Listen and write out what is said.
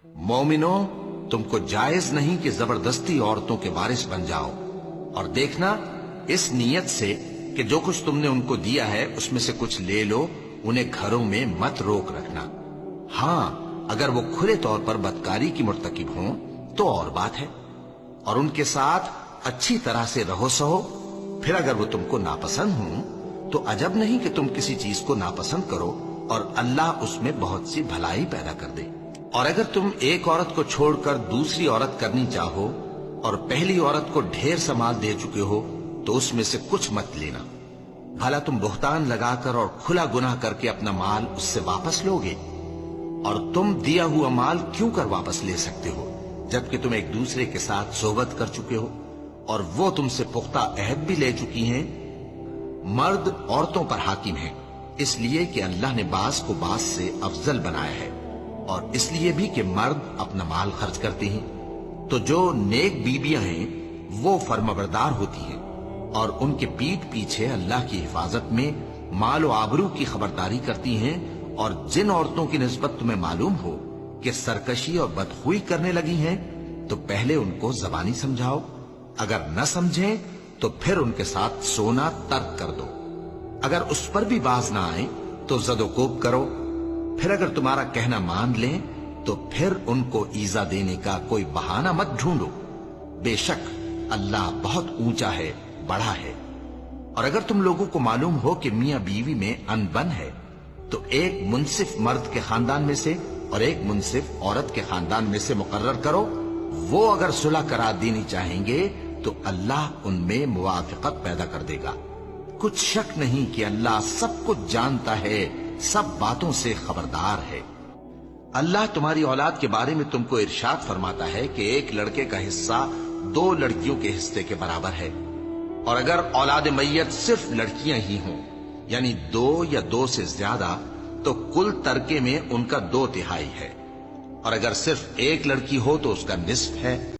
मोमिनो, तुमको जायज नहीं कि जबरदस्ती औरतों के वारिस बन जाओ, और देखना इस नीयत से कि जो कुछ तुमने उनको दिया है उसमें से कुछ ले लो, उन्हें घरों में मत रोक रखना। हाँ, अगर वो खुले तौर पर बदकारी की मुर्तकिब हों तो और बात है, और उनके साथ अच्छी तरह से रहो सहो। फिर अगर वो तुमको नापसंद हों तो अजब नहीं कि तुम किसी चीज को नापसंद करो और अल्लाह उसमें बहुत सी भलाई पैदा कर दे। और अगर तुम एक औरत को छोड़कर दूसरी औरत करनी चाहो और पहली औरत को ढेर सा माल दे चुके हो तो उसमें से कुछ मत लेना। भला तुम बुहतान लगाकर और खुला गुनाह करके अपना माल उससे वापस लोगे? और तुम दिया हुआ माल क्यों कर वापस ले सकते हो जबकि तुम एक दूसरे के साथ सोहबत कर चुके हो और वो तुमसे पुख्ता अहद भी ले चुकी हैं। मर्द औरतों पर हाकिम है, इसलिए कि अल्लाह ने बास को बास से अफजल बनाया है, और इसलिए भी कि मर्द अपना माल खर्च करते हैं। तो जो नेक बीबियां हैं वो फर्माबरदार होती हैं और उनके पीठ पीछे अल्लाह की हिफाजत में माल और आबरू की खबरदारी करती हैं। और जिन औरतों की निस्बत तुम्हें मालूम हो कि सरकशी और बदखुई करने लगी हैं तो पहले उनको जबानी समझाओ, अगर न समझें तो फिर उनके साथ सोना तर्क कर दो। अगर उस पर भी बाज ना आए तो जदोकोब करो। फिर अगर तुम्हारा कहना मान लें तो फिर उनको ईजा देने का कोई बहाना मत ढूंढो। बेशक अल्लाह बहुत ऊंचा है, बड़ा है। और अगर तुम लोगों को मालूम हो कि मियां बीवी में अनबन है तो एक मुंसिफ मर्द के खानदान में से और एक मुंसिफ औरत के खानदान में से मुकर्रर करो। वो अगर सुलह करा देनी चाहेंगे तो अल्लाह उनमें मुवाफिकत पैदा कर देगा। कुछ शक नहीं कि अल्लाह सब कुछ जानता है, सब बातों से खबरदार है। अल्लाह तुम्हारी औलाद के बारे में तुमको इरशाद फरमाता है कि एक लड़के का हिस्सा 2 लड़कियों के हिस्से के बराबर है, और अगर औलाद मैयत सिर्फ लड़कियां ही हों यानी 2 या 2 से ज्यादा तो कुल तरके में उनका 2 तिहाई है, और अगर सिर्फ एक लड़की हो तो उसका निस्फ है।